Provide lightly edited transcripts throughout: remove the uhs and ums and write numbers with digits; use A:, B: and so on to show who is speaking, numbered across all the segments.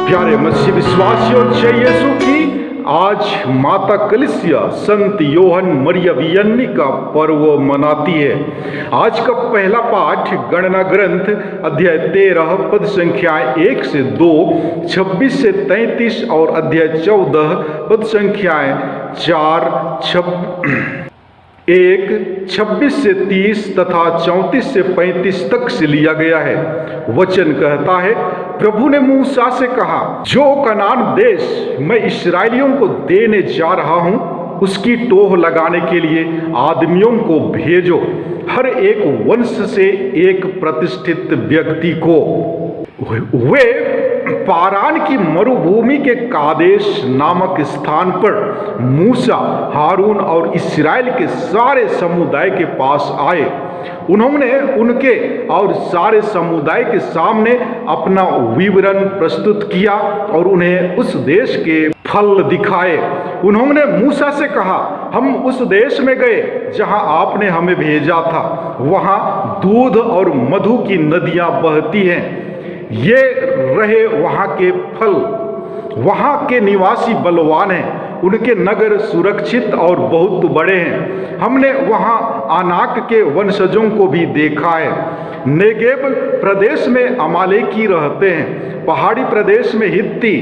A: प्यारे मसीह विश्वासियों, जय यीशु की। आज माता कलीसिया संत योहन मरिया वियन्नी का पर्व मनाती है। आज का पहला पाठ गणना ग्रंथ अध्याय 13 पद संख्याएं 1 से 2, 26 से 33 और अध्याय 14 पद संख्याएं 4, 26 से 30 तथा 34 से 35 तक से लिया गया है। वचन कहता है, प्रभु ने मूसा से कहा, जो कनान देश मैं इस्राएलियों को देने जा रहा हूं, उसकी टोह लगाने के लिए आदमियों को भेजो, हर एक वंश से एक प्रतिष्ठित व्यक्ति को। वे पारान की मरुभूमि के कादेश नामक स्थान पर मूसा, हारून और इस्राएल के सारे समुदाय के पास आए। उन्होंने उनके और सारे समुदाय के सामने अपना विवरण प्रस्तुत किया और उन्हें उस देश के फल दिखाए। उन्होंने मूसा से कहा, हम उस देश में गए जहां आपने हमें भेजा था। वहां दूध और मधु की नदियां बहती हैं। ये रहे वहां के फल। वहां के निवासी बलवान हैं, उनके नगर सुरक्षित और बहुत बड़े हैं। हमने वहां आनाक के वंशजों को भी देखा है। नेगेब प्रदेश में अमालेकी रहते हैं। पहाड़ी प्रदेश में हित्ती,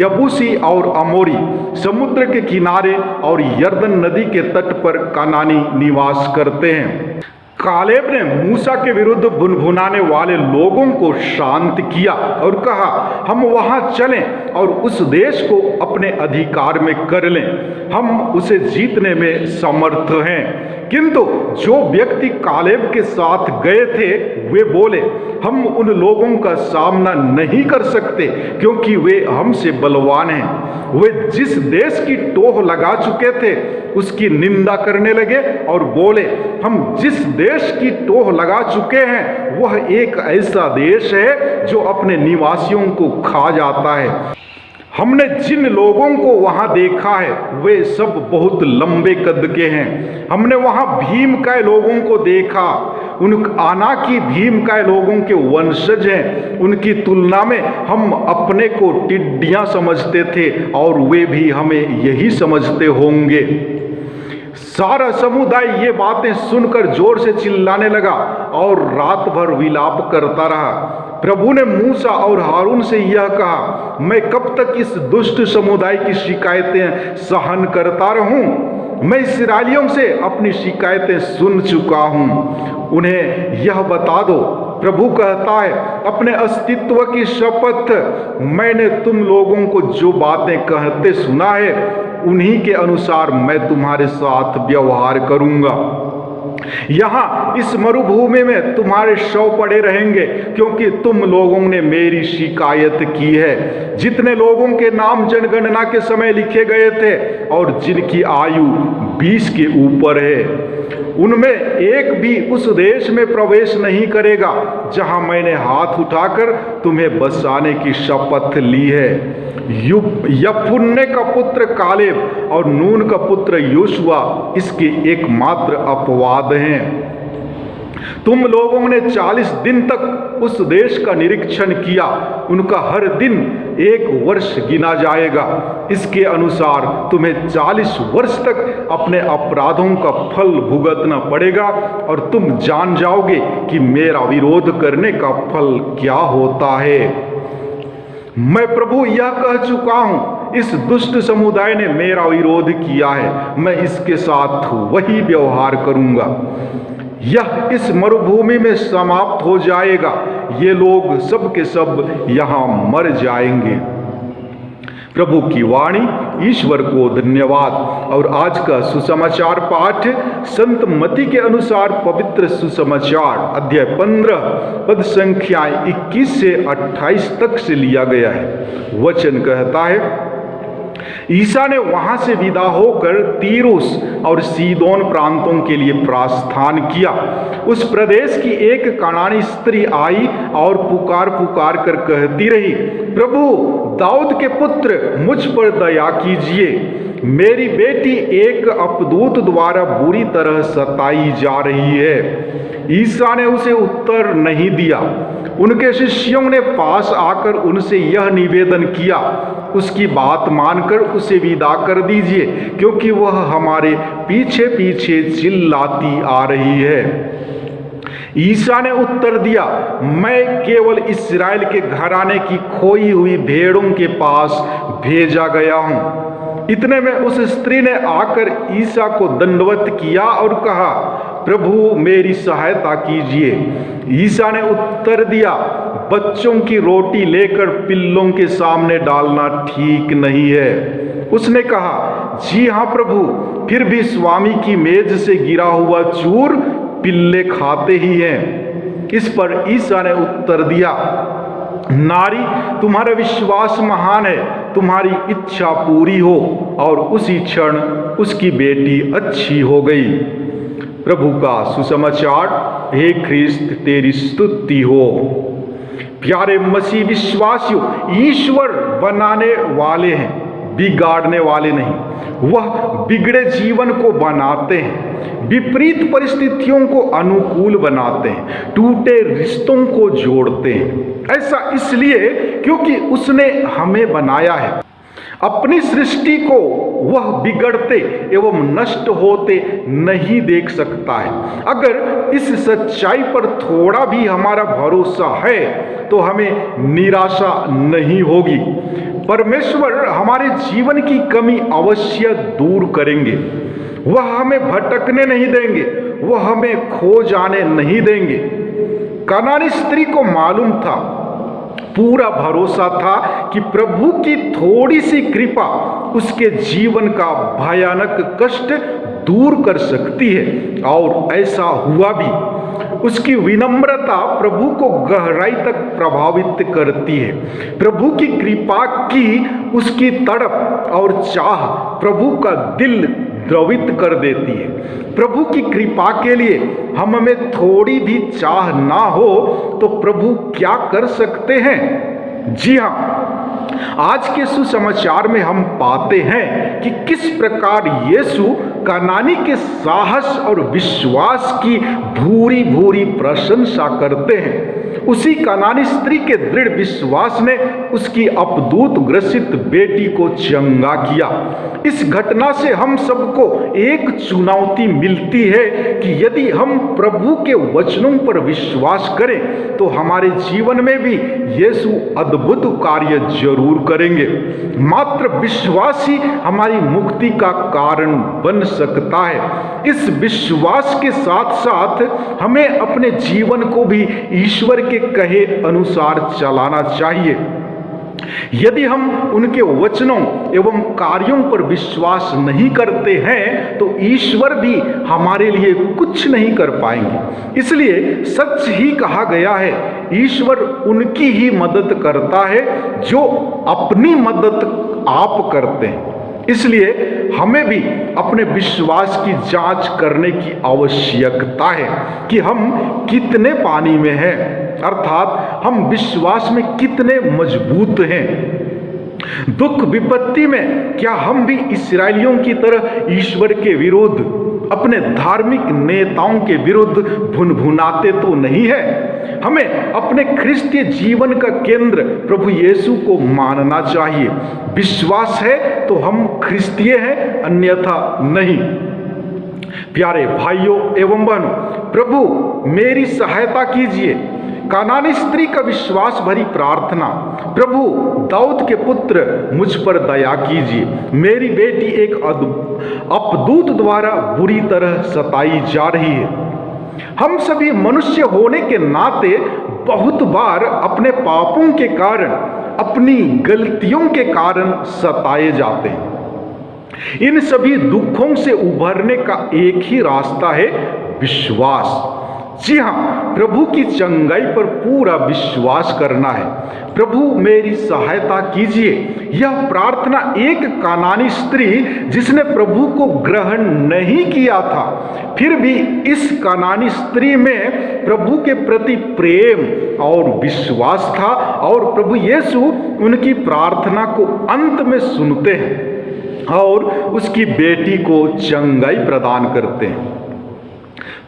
A: यबूसी और अमोरी, समुद्र के किनारे और यरदन नदी के तट पर कनानी निवास करते हैं। कालेब ने मूसा के विरुद्ध भुनभुनाने वाले लोगों को शांत किया और कहा, हम वहां चलें और उस देश को अपने अधिकार में कर लें। हम उसे जीतने में समर्थ हैं। किंतु जो व्यक्ति कालेब के साथ गए थे, वे बोले, हम उन लोगों का सामना नहीं कर सकते क्योंकि वे हमसे बलवान हैं। वे जिस देश की टोह लगा चुके थे उसकी निंदा करने लगे और बोले, हम जिस देश की टोह लगा चुके हैं वह एक ऐसा देश है जो अपने निवासियों को खा जाता है। हमने जिन लोगों को वहां देखा है वे सब बहुत लंबे कद के हैं। हमने वहां भीमकाय लोगों को देखा। उन आनाकी भीमकाय लोगों के वंशज हैं। उनकी तुलना में हम अपने को टिड्डियां समझते थे और वे भी हमें यही समझते होंगे। सारा समुदाय ये बातें सुनकर जोर से चिल्लाने लगा और रात भर विलाप करता रहा। प्रभु ने मूसा और हारून से यह कहा, मैं कब तक इस दुष्ट समुदाय की शिकायतें सहन करता रहूं? मैं इस्राएलियों से अपनी शिकायतें सुन चुका हूं, उन्हें यह बता दो। प्रभु कहता है, अपने अस्तित्व की शपथ, मैंने तुम लोगों को जो बातें कहते सुना है उन्हीं के अनुसार मैं तुम्हारे साथ व्यवहार करूंगा। यहाँ इस मरुभूमि में तुम्हारे शव पड़े रहेंगे क्योंकि तुम लोगों ने मेरी शिकायत की है। जितने लोगों के नाम जनगणना के समय लिखे गए थे और जिनकी आयु 20 के ऊपर है, उनमें एक भी उस देश में प्रवेश नहीं करेगा जहां मैंने हाथ उठाकर तुम्हें बसाने की शपथ ली है। यफुन्ने का पुत्र कालेब और नून का पुत्र योशुआ इसके एकमात्र अपवाद हैं। तुम लोगों ने 40 दिन तक उस देश का निरीक्षण किया। उनका हर दिन 1 वर्ष गिना जाएगा। इसके अनुसार तुम्हें 40 वर्ष तक अपने अपराधों का फल भुगतना पड़ेगा और तुम जान जाओगे कि मेरा विरोध करने का फल क्या होता है। मैं प्रभु यह कह चुका हूं, इस दुष्ट समुदाय ने मेरा विरोध किया है, मैं इसके साथ वही व्यवहार करूंगा। यह इस मरुभूमि में समाप्त हो जाएगा। ये लोग सब के सब यहां मर जाएंगे। प्रभु की वाणी। ईश्वर को धन्यवाद। और आज का सुसमाचार पाठ संत मती के अनुसार पवित्र सुसमाचार अध्याय 15 पद संख्याएं 21 से 28 तक से लिया गया है। वचन कहता है, ईसा ने वहां से विदा होकर तीरुस और सीदोन प्रांतों के लिए प्रस्थान किया। उस प्रदेश की एक कनानी स्त्री आई और पुकार पुकार कर कहती रही, प्रभु दाऊद के पुत्र मुझ पर दया कीजिए, मेरी बेटी एक अपदूत द्वारा बुरी तरह सताई जा रही है। ईसा ने उसे उत्तर नहीं दिया। उनके शिष्यों ने पास आकर उनसे यह निवेदन किया, उसकी बात मानकर उसे विदा कर दीजिए, क्योंकि वह हमारे पीछे पीछे चिल्लाती आ रही है। ईसा ने उत्तर दिया, मैं केवल इस्राएल के घराने की खोई हुई भेड़ों के पास भेजा गया हूँ। इतने में उस स्त्री ने आकर ईसा को दंडवत किया और कहा, प्रभु मेरी सहायता कीजिए। ईसा ने उत्तर दिया, बच्चों की रोटी लेकर पिल्लों के सामने डालना ठीक नहीं है। उसने कहा, जी हाँ प्रभु, फिर भी स्वामी की मेज से गिरा हुआ चूर पिल्ले खाते ही हैं। इस पर ईसा ने उत्तर दिया, नारी तुम्हारा विश्वास महान है, तुम्हारी इच्छा पूरी हो। और उसी क्षण उसकी बेटी अच्छी हो गई। प्रभु का सुसमाचार। हे ख्रिस्त तेरी स्तुति हो। प्यारे मसीह विश्वासियों, ईश्वर बनाने वाले हैं, बिगाड़ने वाले नहीं। वह बिगड़े जीवन को बनाते हैं, विपरीत परिस्थितियों को अनुकूल बनाते हैं, टूटे रिश्तों को जोड़ते हैं। ऐसा इसलिए क्योंकि उसने हमें बनाया है। अपनी सृष्टि को वह बिगड़ते एवं नष्ट होते नहीं देख सकता है। अगर इस सच्चाई पर थोड़ा भी हमारा भरोसा है तो हमें निराशा नहीं होगी। परमेश्वर हमारे जीवन की कमी अवश्य दूर करेंगे। वह हमें भटकने नहीं देंगे, वह हमें खो जाने नहीं देंगे। कनानी स्त्री को मालूम था, पूरा भरोसा था कि प्रभु की थोड़ी सी कृपा उसके जीवन का भयानक कष्ट दूर कर सकती है, और ऐसा हुआ भी। उसकी विनम्रता प्रभु को गहराई तक प्रभावित करती है। प्रभु की कृपा की उसकी तड़प और चाह प्रभु का दिल द्रवित कर देती है। प्रभु की कृपा के लिए हम में थोड़ी भी चाह ना हो तो प्रभु क्या कर सकते हैं? जी हाँ, आज के सुसमाचार में हम पाते हैं कि किस प्रकार यीशु कनानी के साहस और विश्वास की भूरी भूरी प्रशंसा करते हैं। उसी कनानी स्त्री के दृढ़ विश्वास ने उसकी अपदूत ग्रसित बेटी को चंगा किया। इस घटना से हम सबको एक चुनौती मिलती है कि यदि हम प्रभु के वचनों पर विश्वास करें तो हमारे जीवन में भी यीशु अद्भुत कार्य जरूर करेंगे। मात्र विश्वास ही हमारी मुक्ति का कारण बन सकता है। इस विश्वास के साथ साथ हमें अपने जीवन को भी ईश्वर के कहे अनुसार चलाना चाहिए। यदि हम उनके वचनों एवं कार्यों पर विश्वास नहीं करते हैं तो ईश्वर भी हमारे लिए कुछ नहीं कर पाएंगे। इसलिए सच ही कहा गया है, ईश्वर उनकी ही मदद करता है जो अपनी मदद आप करते हैं। इसलिए हमें भी अपने विश्वास की जांच करने की आवश्यकता है कि हम कितने पानी में हैं, अर्थात हम विश्वास में कितने मजबूत हैं। दुख विपत्ति में क्या हम भी इस्राएलियों की तरह ईश्वर के विरुद्ध, अपने धार्मिक नेताओं के विरुद्ध भुनभुनाते तो नहीं है? हमें अपने ख्रिस्तीय जीवन का केंद्र प्रभु यीशु को मानना चाहिए। विश्वास है तो हम ख्रिस्तीय हैं, अन्यथा नहीं। प्यारे भाइयों एवं बहनों, प्रभु मेरी सहायता कीजिए। कनानी स्त्री का विश्वास भरी प्रार्थना, प्रभु दाऊद के पुत्र मुझ पर दया कीजिए, मेरी बेटी एक अपदूत द्वारा बुरी तरह सताई जा रही है। हम सभी मनुष्य होने के नाते बहुत बार अपने पापों के कारण, अपनी गलतियों के कारण सताए जाते हैं। इन सभी दुखों से उभरने का एक ही रास्ता है, विश्वास। जी हाँ, प्रभु की चंगाई पर पूरा विश्वास करना है। प्रभु मेरी सहायता कीजिए। यह प्रार्थना एक कानानी स्त्री जिसने प्रभु को ग्रहण नहीं किया था, फिर भी इस कानानी स्त्री में प्रभु के प्रति प्रेम और विश्वास था और प्रभु यीशु उनकी प्रार्थना को अंत में सुनते हैं और उसकी बेटी को चंगाई प्रदान करते हैं।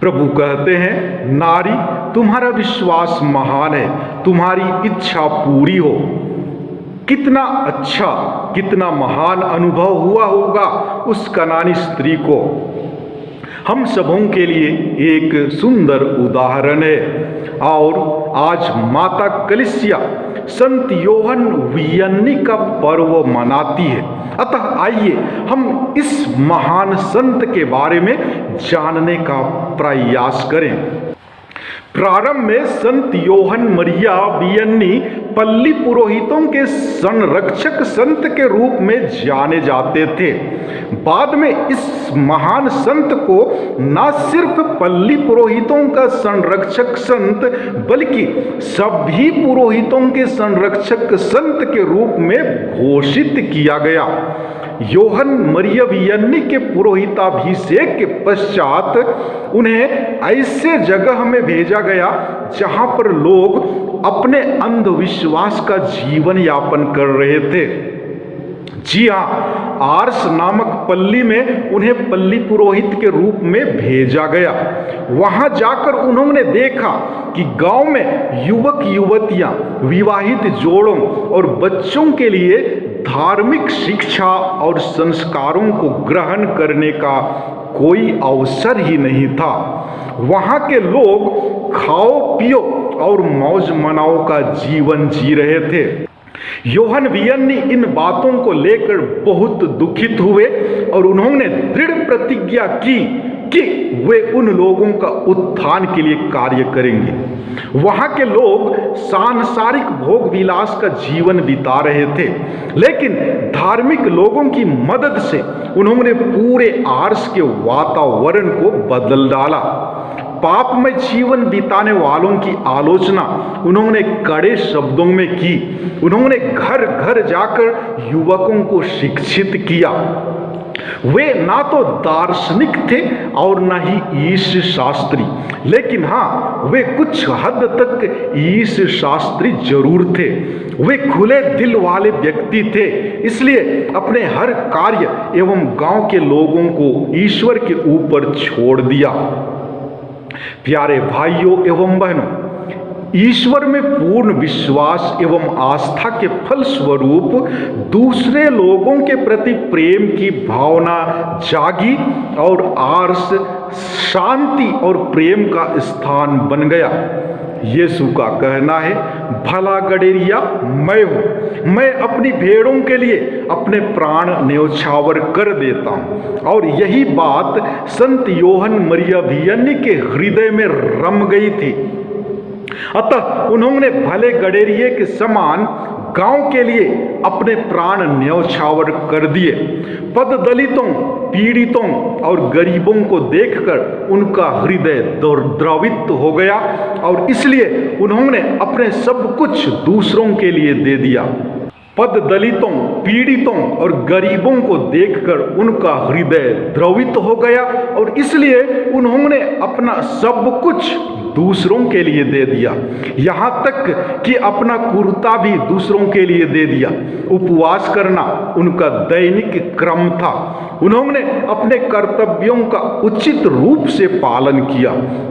A: प्रभु कहते हैं, नारी तुम्हारा विश्वास महान है, तुम्हारी इच्छा पूरी हो। कितना अच्छा, कितना महान अनुभव हुआ होगा उस कनानी स्त्री को। हम सबों के लिए एक सुंदर उदाहरण है। और आज माता कलीसिया संत योहन वियन्नी का पर्व मनाती है। अतः आइए हम इस महान संत के बारे में जानने का प्रयास करें। प्रारंभ में संत योहन मरिया वियन्नी पल्ली पुरोहितों के संरक्षक संत के रूप में जाने जाते थे। बाद में इस महान संत को न सिर्फ पल्ली पुरोहितों का संरक्षक संत बल्कि सभी पुरोहितों के संरक्षक संत के रूप में घोषित किया गया। योहन मरिया वियन्नी के पुरोहिताभिषेक के पश्चात उन्हें ऐसे जगह में भेजा गया जहां पर लोग अपने अंधविश्वास का जीवन यापन कर रहे थे। जी हाँ, आर्स नामक पल्ली में उन्हें पल्ली पुरोहित के रूप में भेजा गया। वहां जाकर उन्होंने देखा कि गांव में युवक युवतियां, विवाहित जोड़ों और बच्चों के लिए धार्मिक शिक्षा और संस्कारों को ग्रहण करने का कोई अवसर ही नहीं था। वहां के लोग खाओ पियो और मौज मनाओ का जीवन जी रहे थे। योहन वियन्नी इन बातों को लेकर बहुत दुखित हुए और उन्होंने दृढ़ प्रतिज्ञा की कि वे उन लोगों का उत्थान के लिए कार्य करेंगे। वहां के लोग सांसारिक भोग विलास का जीवन बिता रहे थे, लेकिन धार्मिक लोगों की मदद से उन्होंने पूरे आर्स के वातावरण को बदल डाला। पापमय जीवन बिताने वालों की आलोचना उन्होंने कड़े शब्दों में की। उन्होंने घर घर जाकर युवकों को शिक्षित किया। वे ना तो दार्शनिक थे और न ही ईश शास्त्री, लेकिन हाँ, वे कुछ हद तक ईश शास्त्री जरूर थे। वे खुले दिल वाले व्यक्ति थे, इसलिए अपने हर कार्य एवं गांव के लोगों को ईश्वर के ऊपर छोड़ दिया। प्यारे भाइयों एवं बहनों, ईश्वर में पूर्ण विश्वास एवं आस्था के फलस्वरूप दूसरे लोगों के प्रति प्रेम की भावना जागी और आर्स शांति और प्रेम का स्थान बन गया। यीशु का कहना है, भला गडेरिया मैं हूँ, मैं अपनी भेड़ों के लिए अपने प्राण न्योछावर कर देता हूँ। और यही बात संत योहन मरिया वियन्नी के हृदय में रम गई थी। अतः उन्होंने भले गडेरिये के समान गांव के लिए अपने प्राण न्योछावर कर दिए। पद दलितों, पीड़ितों और गरीबों को देखकर उनका हृदय द्रवित हो गया और इसलिए उन्होंने अपने सब कुछ दूसरों के लिए दे दिया। पद दलितों, पीड़ितों और गरीबों को देखकर उनका हृदय द्रवित हो गया और इसलिए उन्होंने अपना सब कुछ दूसरों के लिए दे दिया। यहाँ तक कि अपना कुर्ता भी दूसरों के लिए दे दिया। उपवास करना उनका दैनिक क्रम था। उन्होंने अपने कर्तव्यों का उचित रूप से पालन किया।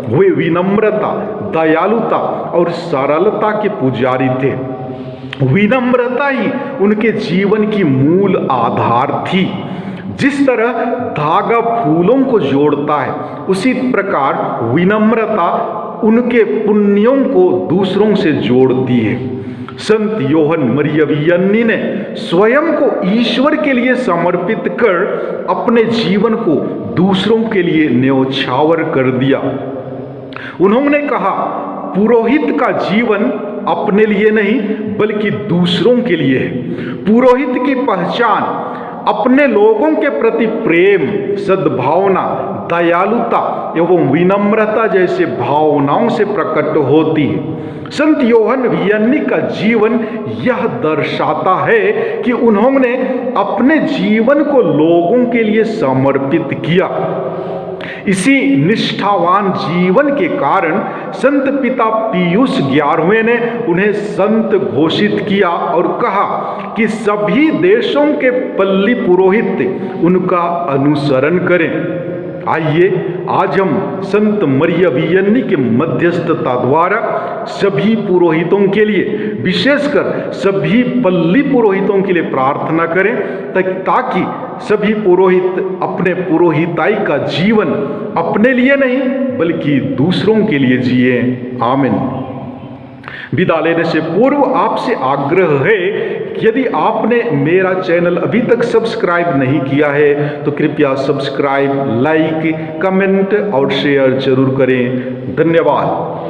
A: वे विनम्रता, दयालुता और सरलता के पुजारी थे। विनम्रता ही उनके जीवन की मूल आधार थी। जिस तरह धागा फूलों को जोड़ता है, उसी प्रकार विनम्रता उनके पुण्यों को दूसरों से जोड़ती है। संत योहन मरिया वियन्नी ने स्वयं को ईश्वर के लिए समर्पित कर अपने जीवन को दूसरों के लिए न्योछावर कर दिया। उन्होंने कहा, पुरोहित का जीवन अपने लिए नहीं बल्कि दूसरों के लिए है। पुरोहित की पहचान अपने लोगों के प्रति प्रेम, सद्भावना, दयालुता एवं विनम्रता जैसे भावनाओं से प्रकट होती है। संत योहन वियन्नी का जीवन यह दर्शाता है कि उन्होंने अपने जीवन को लोगों के लिए समर्पित किया। इसी निष्ठावान जीवन के कारण संत पिता पियूस 11वें ने उन्हें संत घोषित किया और कहा कि सभी देशों के पल्ली पुरोहित उनका अनुसरण करें। आइए आज हम संत मरिया वियन्नी के मध्यस्थता द्वारा सभी पुरोहितों के लिए, विशेषकर सभी पल्ली पुरोहितों के लिए प्रार्थना करें ताकि सभी पुरोहित अपने पुरोहिताई का जीवन अपने लिए नहीं बल्कि दूसरों के लिए जिए। आमीन। विदा लेने से पूर्व आपसे आग्रह है कि यदि आपने मेरा चैनल अभी तक सब्सक्राइब नहीं किया है तो कृपया सब्सक्राइब, लाइक, कमेंट और शेयर जरूर करें। धन्यवाद।